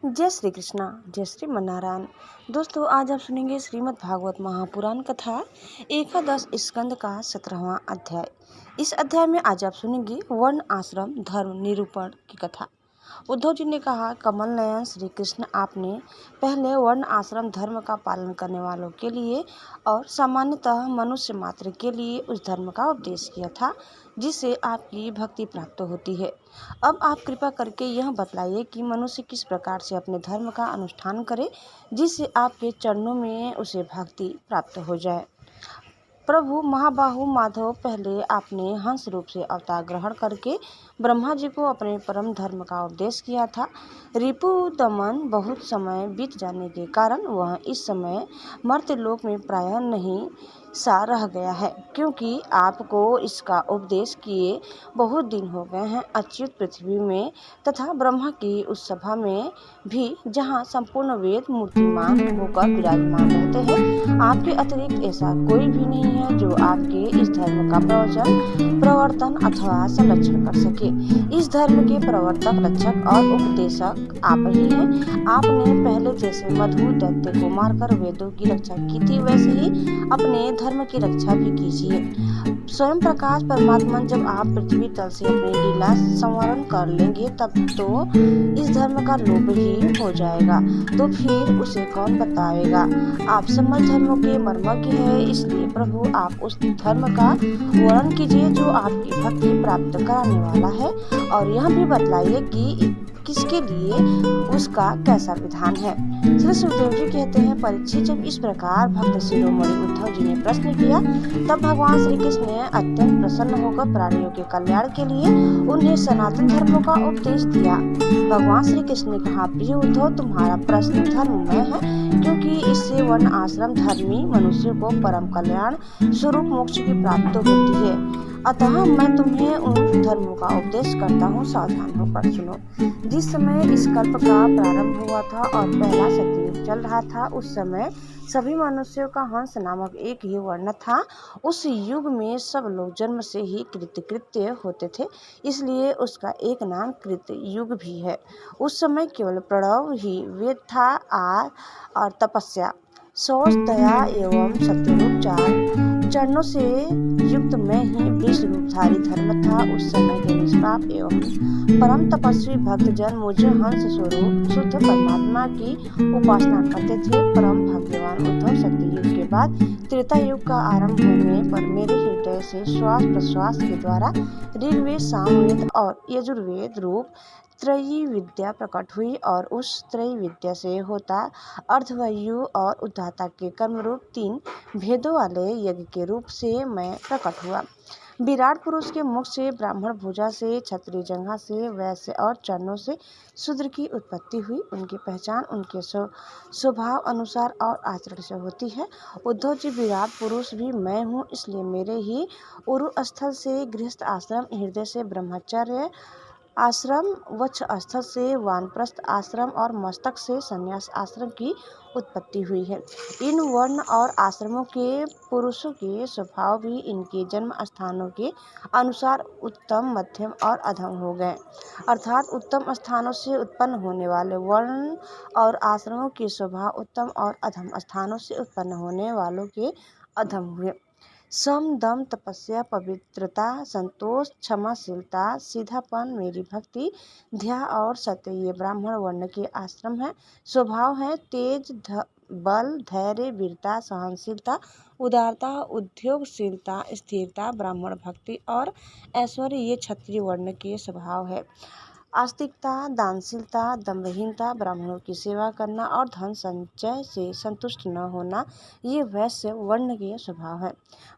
जय श्री कृष्णा, जय श्री मन्नारायण। दोस्तों, आज आप सुनेंगे श्रीमद् भागवत महापुराण कथा एकादश स्कंद का 17वां अध्याय। इस अध्याय में आज आप सुनेंगे वर्ण आश्रम धर्म निरूपण की कथा। उद्धव जी ने कहा, कमल नयन श्री कृष्ण, आपने पहले वर्ण आश्रम धर्म का पालन करने वालों के लिए और सामान्यतः मनुष्य मात्र के लिए उस धर्म का उपदेश किया था जिससे आपकी भक्ति प्राप्त होती है। अब आप कृपा करके यह बतलाइए कि मनुष्य किस प्रकार से अपने धर्म का अनुष्ठान करे जिससे आपके चरणों में उसे भक्ति प्राप्त हो जाए। प्रभु महाबाहु माधव, पहले आपने हंस रूप से अवतार ग्रहण करके ब्रह्मा जी को अपने परम धर्म का उपदेश किया था। रिपु दमन बहुत समय बीत जाने के कारण वह इस समय मर्त्यलोक में प्रायः नहीं सा रह गया है, क्योंकि आपको इसका उपदेश किए बहुत दिन हो गए हैं। अच्युत पृथ्वी में तथा ब्रह्मा की उस सभा में भी जहाँ संपूर्ण वेद मूर्तिमान होकर विराजमान रहते हैं, आपके अतिरिक्त ऐसा कोई भी नहीं है जो आपके इस धर्म का प्रवर्तन अथवा संरक्षण कर सके। इस धर्म के प्रवर्तक, रक्षक और उपदेशक आप ही हैं। आपने पहले जैसे मधु दैत्य को मारकर वेदों की रक्षा की थी, वैसे ही अपने धर्म की रक्षा भी कीजिए। स्वयं प्रकाश परमात्मा जब आप पृथ्वी तल से अपनी लीला संवरण कर लेंगे, तब तो इस धर्म का लोप ही हो जाएगा, तो फिर उसे कौन बताएगा। आप समस्त धर्मों के मर्मज्ञ हैं, इसलिए प्रभु आप उस धर्म का वर्णन कीजिए जो आपकी भक्ति प्राप्त कराने वाला है, और यह भी बतलाइए कि किसके लिए उसका कैसा विधान है। श्री सुखदेव जी कहते हैं, परीक्षित, जब इस प्रकार भक्त शिरोमणि उद्धव जी ने प्रश्न किया, तब भगवान श्री कृष्ण ने अत्यंत प्रसन्न होकर प्राणियों के कल्याण के लिए उन्हें सनातन धर्मों का उपदेश दिया। भगवान श्री कृष्ण ने कहा, प्रिय उद्धव, तुम्हारा प्रश्न धर्ममय है, क्योंकि इससे वर्ण आश्रम धर्मी मनुष्य को परम कल्याण स्वरूप मोक्ष की प्राप्ति होती है। अतः मैं तुम्हें उन धर्मों का उपदेश करता हूँ, सावधान होकर सुनो। जिस समय इस कल्प का प्रारंभ हुआ था और पहला सतयुग चल रहा था, उस समय सभी मनुष्यों का हंस नामक एक ही वर्ण था। उस युग में सब लोग जन्म से ही कृत्य होते थे, इसलिए उसका एक नाम कृत युग भी है। उस समय केवल प्रणव ही वेद था और तपस्या, शौच, दया एवं सत्यरूप चार चरणों से युक्त में ही वृष रूपधारी धर्म था। उस समय के निष्पाप एवं परम तपस्वी भक्तजन मुझे हंस स्वरूप शुद्ध परमात्मा की उपासना करते थे। परम भाग्यवान उद्धव, सत्ययुग के बाद त्रेता युग का आरंभ होने पर मेरे हृदय से श्वास प्रश्वास के द्वारा ऋग्वेद, सामवेद और यजुर्वेद रूप त्रयी विद्या प्रकट हुई, और उस त्रयी विद्या से होता अर्धवायु और उद्धाता के कर्म रूप 3 भेदों वाले यज्ञ के रूप से मैं प्रकट हुआ। विराट पुरुष के मुख से, ब्राह्मण भुजा से, क्षत्रिय जंघा से, वैश्य और चरणों से शूद्र की उत्पत्ति हुई। उनकी पहचान उनके स्वभाव अनुसार और आचरण से होती है। उद्धव जी, विराट पुरुष भी मैं हूँ, इसलिए मेरे ही उरु स्थल से गृहस्थ आश्रम, हृदय से ब्रह्मचर्य आश्रम, वक्ष स्थल से वानप्रस्थ आश्रम और मस्तक से संन्यास आश्रम की उत्पत्ति हुई है। इन वर्ण और आश्रमों के पुरुषों के स्वभाव भी इनके जन्म स्थानों के अनुसार उत्तम, मध्यम और अधम हो गए। अर्थात उत्तम स्थानों से उत्पन्न होने वाले वर्ण और आश्रमों के स्वभाव उत्तम और अधम स्थानों से उत्पन्न होने वालों के अधम हुए। सम, दम, तपस्या, पवित्रता, संतोष, क्षमाशीलता, सीधापन, मेरी भक्ति, ध्यान और सत्य, ये ब्राह्मण वर्ण के आश्रम है। स्वभाव है तेज, बल, धैर्य, वीरता, सहनशीलता, उदारता, उद्योगशीलता, स्थिरता, ब्राह्मण भक्ति और ऐश्वर्य, ये क्षत्रिय वर्ण के स्वभाव है। आस्तिकता, दानशीलता, दम्भहीनता, ब्राह्मणों की सेवा करना और धन संचय से संतुष्ट न होना, ये वैश्य वर्ण के स्वभाव है।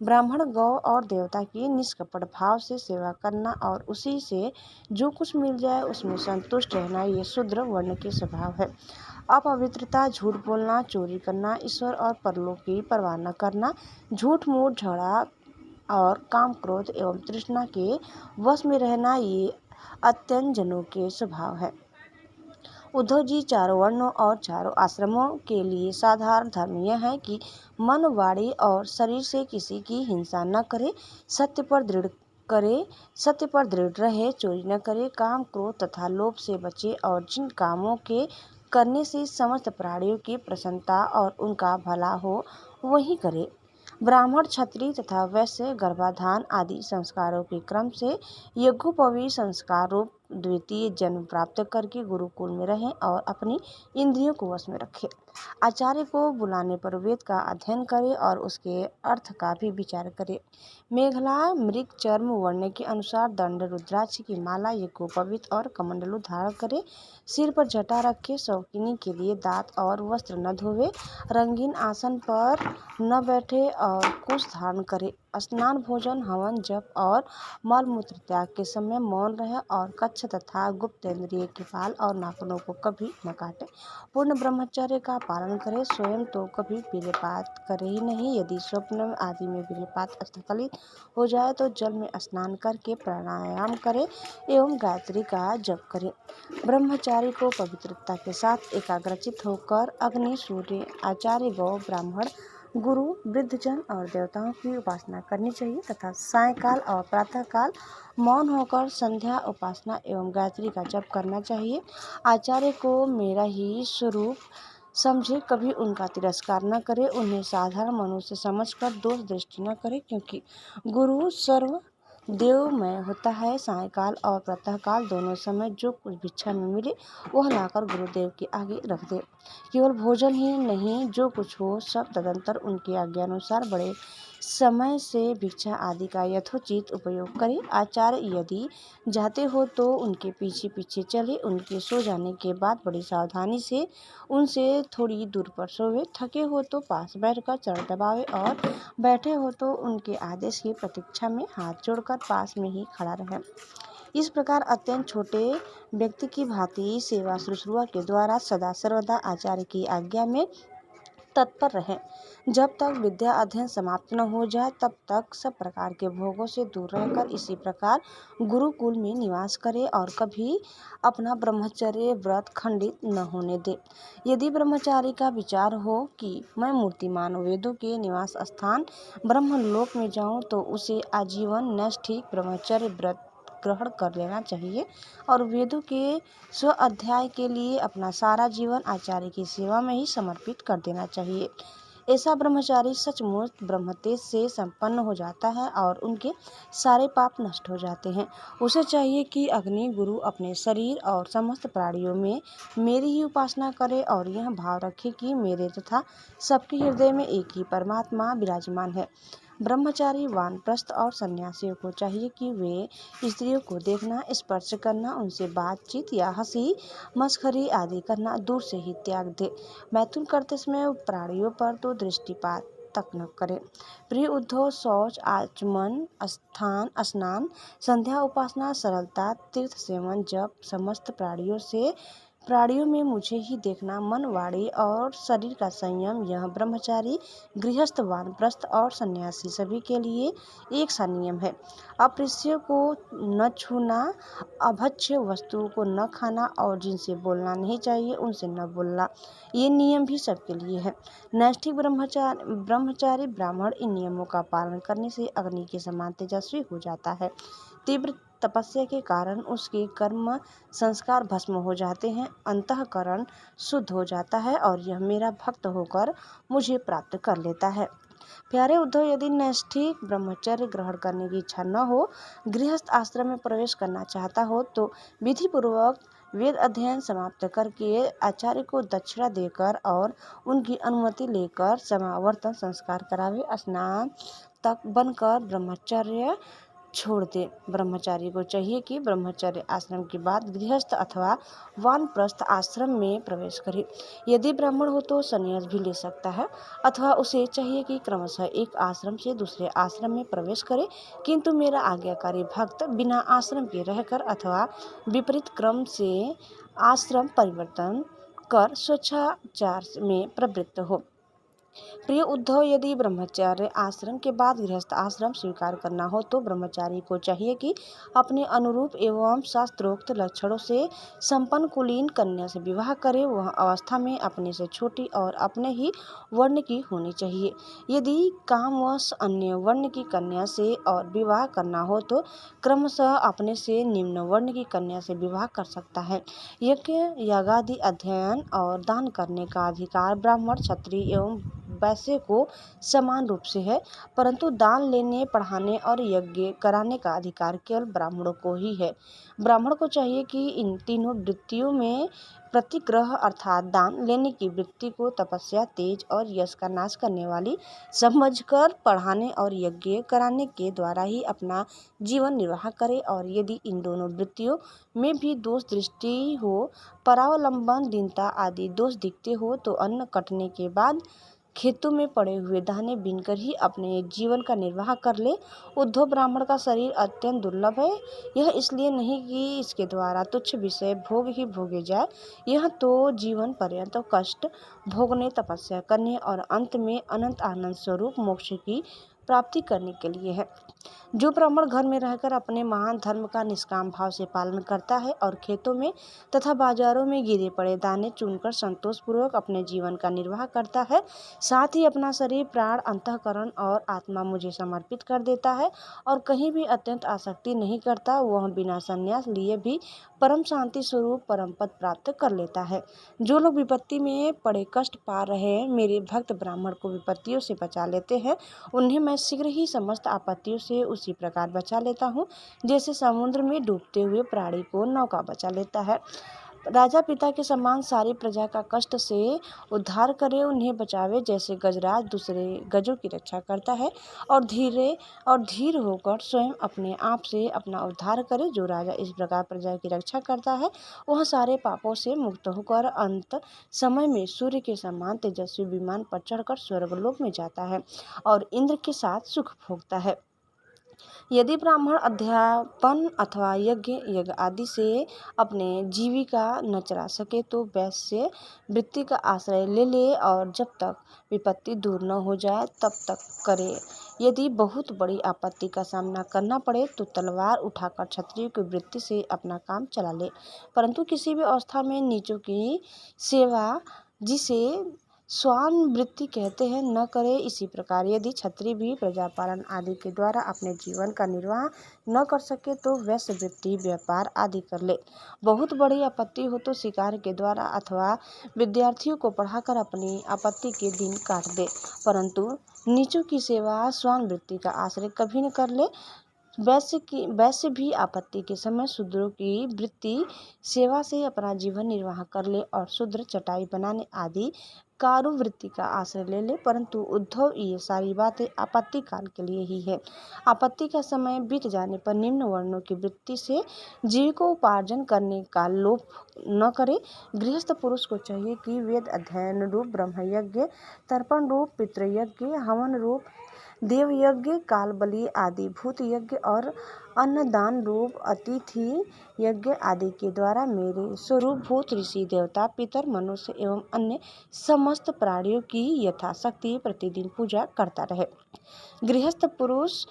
ब्राह्मण गौ और देवता की निष्कपट भाव से सेवा करना और उसी से जो कुछ मिल जाए उसमें संतुष्ट रहना, ये शूद्र वर्ण के स्वभाव है। अपवित्रता, झूठ बोलना, चोरी करना, ईश्वर और परलोक की परवाह न करना, झूठ मूठ, झगड़ा और काम, क्रोध एवं तृष्णा के वश में रहना, ये अत्यंत जनों के स्वभाव है। उद्धव जी, चारों वर्णों और चारों आश्रमों के लिए साधारण धर्म यह है कि मन, वाणी और शरीर से किसी की हिंसा न करे, सत्य पर दृढ़ रहे, चोरी न करे, काम, क्रोध तथा लोभ से बचे और जिन कामों के करने से समस्त प्राणियों की प्रसन्नता और उनका भला हो वही करे। ब्राह्मण, क्षत्रिय तथा वैश्य गर्भाधान आदि संस्कारों के क्रम से यज्ञोपवीत संस्कार रूप द्वितीय जन्म प्राप्त करके गुरुकुल में रहें और अपनी इंद्रियों को वश में रखें। आचार्य को बुलाने पर वेद का अध्ययन करें और उसके अर्थ का भी विचार करें। मेघला मृग चर्म वर्ण के अनुसार दंड रुद्राक्ष की माला यज्ञोपवीत और कमंडलू धारण करे। सिर पर जटा रखे, शौकीनी के लिए दांत और वस्त्र न धोवे, रंगीन आसन पर न बैठे और कुश धारण करे। स्नान, भोजन, हवन, जप और मल मूत्र त्याग के समय मौन रहे और कच्छ तथा गुप्त इंद्रिय के बाल और नाखूनों को कभी न काटे। पूर्ण ब्रह्मचर्य का पालन करे। स्वयं तो कभी वीर्यपात करे ही नहीं। यदि स्वप्न आदि में वीर्यपात स्खलित हो जाए तो जल में स्नान करके प्राणायाम करे एवं गायत्री का जप करे। ब्रह्मचारी को पवित्रता के साथ एकाग्रचित होकर अग्नि, सूर्य, आचार्य, गौ, ब्राह्मण, गुरु, वृद्धजन और देवताओं की उपासना करनी चाहिए तथा सायंकाल और प्रातःकाल मौन होकर संध्या उपासना एवं गायत्री का जप करना चाहिए। आचार्य को मेरा ही स्वरूप समझे, कभी उनका तिरस्कार न करे, उन्हें साधारण मनुष्य समझकर दोष दृष्टि न करे, क्योंकि गुरु सर्व देवमय होता है। सायंकाल और प्रातःकाल दोनों समय जो कुछ भिक्षा में मिले वह लाकर गुरुदेव के आगे रख दे। केवल भोजन ही नहीं, जो कुछ हो सब तदंतर उनकी आज्ञानुसार बड़े समय से भिक्षा आदि का यथोचित उपयोग करें। आचार्य यदि जाते हो तो उनके पीछे पीछे चले। उनके सो जाने के बाद बड़ी सावधानी से उनसे थोड़ी दूर पर सोवे। थके हो तो पास बैठकर चरण दबावे और बैठे हो तो उनके आदेश की प्रतीक्षा में हाथ जोड़कर पास में ही खड़ा रहे। इस प्रकार अत्यंत छोटे व्यक्ति की भांति सेवा शुश्रूषा के द्वारा सदा सर्वदा आचार्य की आज्ञा में तत्पर रहें। जब तक विद्या अध्ययन समाप्त न हो जाए तब तक सब प्रकार के भोगों से दूर रहकर इसी प्रकार गुरुकुल में निवास करे और कभी अपना ब्रह्मचर्य व्रत खंडित न होने दे। यदि ब्रह्मचारी का विचार हो कि मैं मूर्तिमान वेदों के निवास स्थान ब्रह्मलोक में जाऊं तो उसे आजीवन नैष्ठिक ब्रह्मचर्य व्रत ग्रहण कर लेना चाहिए और वेदों के स्व अध्याय के लिए अपना सारा जीवन आचार्य की सेवा में ही समर्पित कर देना चाहिए। ऐसा ब्रह्मचारी सचमुच ब्रह्मतेज से संपन्न हो जाता है और उनके सारे पाप नष्ट हो जाते हैं। उसे चाहिए कि अग्नि गुरु अपने शरीर और समस्त प्राणियों में मेरी ही उपासना करे और यह भाव रखे कि मेरे तथा सबके हृदय में एक ही परमात्मा विराजमान है। ब्रह्मचारी, वानप्रस्थ और सन्यासियों को चाहिए कि वे स्त्रियों को देखना, स्पर्श करना, उनसे बातचीत या हंसी मस्खरी आदि करना दूर से ही त्याग दे। मैथुन करते समय प्राणियों पर तो दृष्टिपात तक न करे। प्रिय उद्धव, शौच, आचमन, स्नान, संध्या उपासना, सरलता, तीर्थ सेवन, जप, समस्त प्राणियों में मुझे ही देखना, मन, वाणी और शरीर का संयम, यह ब्रह्मचारी, गृहस्थ, वानप्रस्थ और सन्यासी सभी के लिए एक सा नियम है। अपृष्य को न छूना, अभक्ष्य वस्तुओं को न खाना और जिनसे बोलना नहीं चाहिए उनसे न बोलना, ये नियम भी सबके लिए है। नैष्ठिक ब्रह्मचारी ब्राह्मण इन नियमों का पालन करने से अग्नि के समान तेजस्वी हो जाता है। तीव्र तपस्या के कारण उसके कर्म संस्कार भस्म हो जाते हैं, अंतःकरण शुद्ध हो जाता है और यह मेरा भक्त होकर मुझे प्राप्त कर लेता है। प्यारे उद्धव, यदि नैष्ठिक ब्रह्मचर्य ग्रहण करने की इच्छा न हो, गृहस्थ आश्रम में प्रवेश करना चाहता हो तो विधि पूर्वक वेद अध्ययन समाप्त करके आचार्य को दक्षिणा देकर और उनकी अनुमति लेकर समावर्तन संस्कार करावे। स्नान तक बनकर ब्रह्मचर्य छोड़ दे। ब्रह्मचारी को चाहिए कि ब्रह्मचर्य आश्रम के बाद गृहस्थ अथवा वानप्रस्थ आश्रम में प्रवेश करे। यदि ब्राह्मण हो तो संन्यास भी ले सकता है अथवा उसे चाहिए कि क्रमशः एक आश्रम से दूसरे आश्रम में प्रवेश करे, किंतु मेरा आज्ञाकारी भक्त बिना आश्रम के रहकर अथवा विपरीत क्रम से आश्रम परिवर्तन कर स्वेच्छाचार में प्रवृत्त हो। प्रिय उद्धव, यदि ब्रह्मचर्य आश्रम के बाद गृहस्थ आश्रम स्वीकार करना हो तो ब्रह्मचारी को चाहिए कि अपने अनुरूप एवं शास्त्रोक्त लक्षणों से संपन्न कुलीन कन्या से विवाह करे। वह अवस्था में अपने से छोटी और अपने ही वर्ण की होनी चाहिए। यदि कामवश अन्य वर्ण की कन्या से और विवाह करना हो तो क्रमशः अपने से निम्न वर्ण की कन्या से विवाह कर सकता है। यज्ञ यागादि अध्ययन और दान करने का अधिकार ब्राह्मण, क्षत्रिय एवं वैश्य को समान रूप से है, परंतु दान लेने, पढ़ाने और यज्ञ कराने का अधिकार केवल ब्राह्मणों को ही है। ब्राह्मण को चाहिए कि इन तीनों वृत्तियों में प्रतिग्रह अर्थात दान लेने की वृत्ति को तपस्या, तेज और यश का नाश करने वाली समझकर पढ़ाने और यज्ञ कराने के द्वारा ही अपना जीवन निर्वाह करे। और यदि इन दोनों वृत्तियों में भी दोष दृष्टि हो, परावलंबन, दीनता आदि दोष दिखते हो तो अन्न कटने के बाद खेतों में पड़े हुए दाने बीनकर ही अपने जीवन का निर्वाह कर ले। उद्धव, ब्राह्मण का शरीर अत्यंत दुर्लभ है। यह इसलिए नहीं कि इसके द्वारा तुच्छ विषय भोग ही भोगे जाए, यह तो जीवन पर्यंत कष्ट भोगने, तपस्या करने और अंत में अनंत आनंद स्वरूप मोक्ष की प्राप्ति करने के लिए है। जो ब्राह्मण घर में रहकर अपने महान धर्म का निष्काम भाव से पालन करता है और खेतों में तथा बाजारों में गिरे पड़े दाने चुनकर संतोषपूर्वक अपने जीवन का निर्वाह करता है, साथ ही अपना शरीर, प्राण, अंतःकरण और आत्मा मुझे समर्पित कर देता है और कहीं भी अत्यंत आसक्ति नहीं करता, वह बिना संन्यास लिए भी परम शांति स्वरूप परम पद प्राप्त कर लेता है। जो लोग विपत्ति में पड़े कष्ट पा रहे हैं, मेरे भक्त ब्राह्मण को विपत्तियों से बचा लेते हैं, उन्हें मैं शीघ्र ही समस्त आपत्तियों से उसी प्रकार बचा लेता हूँ जैसे समुद्र में डूबते हुए प्राणी को नौका बचा लेता है। राजा पिता के समान सारी प्रजा का कष्ट से उद्धार करे, उन्हें बचावे, जैसे गजराज दूसरे गजों की रक्षा करता है और धीर होकर स्वयं अपने आप से अपना उद्धार करे। जो राजा इस प्रकार प्रजा की रक्षा करता है, वह सारे पापों से मुक्त होकर अंत समय में सूर्य के समान तेजस्वी विमान पर चढ़कर स्वर्गलोक में जाता है और इंद्र के साथ सुख भोगता है। यदि ब्राह्मण अध्यापन अथवा यज्ञ आदि से अपने जीविका न चला सके तो वैश्य वृत्ति का आश्रय ले ले और जब तक विपत्ति दूर न हो जाए तब तक करे। यदि बहुत बड़ी आपत्ति का सामना करना पड़े तो तलवार उठाकर क्षत्रिय की वृत्ति से अपना काम चला ले, परंतु किसी भी अवस्था में नीचों की सेवा, जिसे स्वान वृत्ति कहते हैं, न करे। इसी प्रकार यदि क्षत्रिय भी प्रजापालन आदि के द्वारा अपने जीवन का निर्वाह न कर सके तो वैश्य वृत्ति व्यापार आदि कर ले। बहुत बड़ी आपत्ति हो तो शिकार के द्वारा अथवा विद्यार्थियों को पढ़ाकर अपनी आपत्ति के दिन काट दे, परंतु नीचों की सेवा, स्वान वृत्ति का आश्रय कभी न कर ले। वैश्य भी आपत्ति के समय शूद्रों की वृत्ति सेवा से अपना जीवन निर्वाह कर ले और शूद्र चटाई बनाने आदि कारू वृत्ति का आश्रय ले ले, परंतु उद्धव, ये सारी बातें आपत्ति काल के लिए ही है। आपत्ति का समय बीत जाने पर निम्न वर्णों की वृत्ति से जीविकोपार्जन करने का लोभ न करे। गृहस्थ पुरुष को चाहिए कि वेद अध्ययन रूप ब्रह्मयज्ञ, तर्पण रूप पितृयज्ञ, हवन रूप देवयज्ञ, काल बलि आदि भूत यज्ञ और अन्नदान रूप अतिथि यज्ञ आदि के द्वारा मेरे स्वरूप भूत, ऋषि, देवता, पितर, मनुष्य एवं अन्य समस्त प्राणियों की यथाशक्ति प्रतिदिन पूजा करता रहे। गृहस्थ पुरुष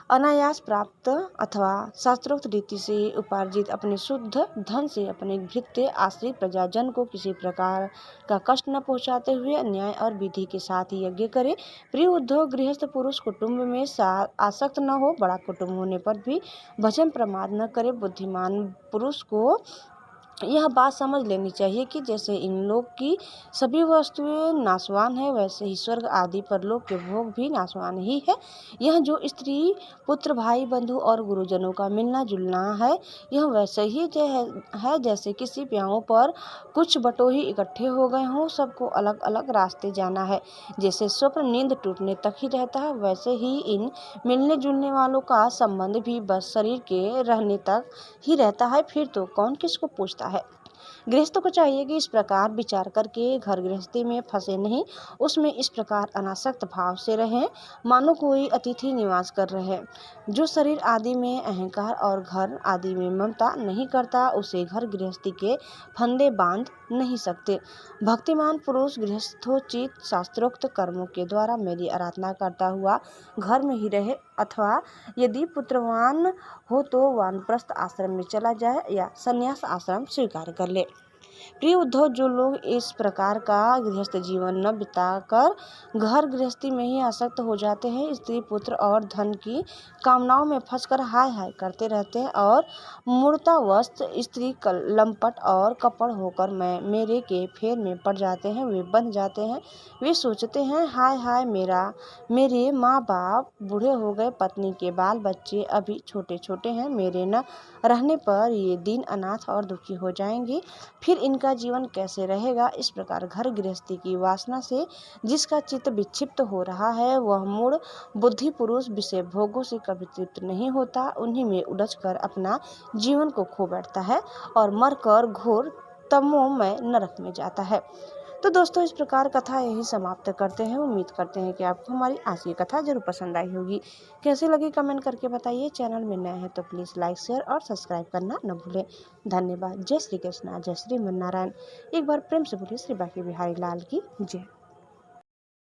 अनायास प्राप्त अथवा शास्त्रोक्त रीति से उपार्जित अपने शुद्ध धन से अपने भृत्य आश्रित प्रजाजन को किसी प्रकार का कष्ट न पहुंचाते हुए न्याय और विधि के साथ ही यज्ञ करे। प्रिय उद्धव, गृहस्थ पुरुष कुटुंब में आसक्त न हो, बड़ा कुटुंब होने पर भी भजन प्रमाद न करे। बुद्धिमान पुरुष को यह बात समझ लेनी चाहिए कि जैसे इन लोक की सभी वस्तुएं नाशवान है, वैसे ही स्वर्ग आदि परलोक के भोग भी नाशवान ही है। यह जो स्त्री, पुत्र, भाई, बंधु और गुरुजनों का मिलना जुलना है, यह वैसे ही है जैसे किसी ब्याहों पर कुछ बटोही इकट्ठे हो गए हों, सबको अलग अलग रास्ते जाना है। जैसे स्वप्न नींद टूटने तक ही रहता है, वैसे ही इन मिलने जुलने वालों का संबंध भी बस शरीर के रहने तक ही रहता है, फिर तो कौन किसको पूछता है। गृहस्थ को चाहिए कि इस प्रकार विचार करके घर गृहस्थी में फंसे नहीं, उसमें इस प्रकार अनासक्त भाव से रहें मानो कोई अतिथि निवास कर रहे। जो शरीर आदि में अहंकार और घर आदि में ममता नहीं करता, उसे घर गृहस्थी के फंदे बांध नहीं सकते। भक्तिमान पुरुष गृहस्थोचित शास्त्रोक्त कर्मों के द्वारा मेरी आराधना करता हुआ घर में ही रहे, अथवा यदि पुत्रवान हो तो वानप्रस्थ आश्रम में चला जाए या संन्यास आश्रम स्वीकार कर ले। प्रिय उद्धव, जो लोग इस प्रकार का गृहस्थ जीवन न बिताकर घर गृहस्थी में ही आसक्त हो जाते हैं, स्त्री पुत्र और धन की कामनाओं में फंसकर हाय हाय करते रहते हैं और मूर्तावस्थ स्त्री लंपट और कपड़ होकर मेरे के फेर में पड़ जाते हैं, वे बंध जाते हैं। वे सोचते हैं, हाय हाय मेरे माँ बाप बूढ़े हो गए, पत्नी के बाल बच्चे अभी छोटे छोटे हैं, मेरे न रहने पर ये दिन अनाथ और दुखी हो जाएंगे, फिर इनका जीवन कैसे रहेगा। इस प्रकार घर गृहस्थी की वासना से जिसका चित्त विक्षिप्त हो रहा है, वह मूढ़ बुद्धि पुरुष विषय भोगों से कभी तृप्त नहीं होता, उन्हीं में उलझकर अपना जीवन को खो बैठता है और मरकर घोर तमोमय नरक में जाता है। तो दोस्तों, इस प्रकार कथा यही समाप्त करते हैं। उम्मीद करते हैं कि आपको हमारी आज की कथा जरूर पसंद आई होगी। कैसी लगी कमेंट करके बताइए। चैनल में नए हैं तो प्लीज़ लाइक शेयर और सब्सक्राइब करना न भूलें। धन्यवाद। जय श्री कृष्णा, जय श्री मन नारायण। एक बार प्रेम से बोलिए श्री बांके बिहारी लाल की जय।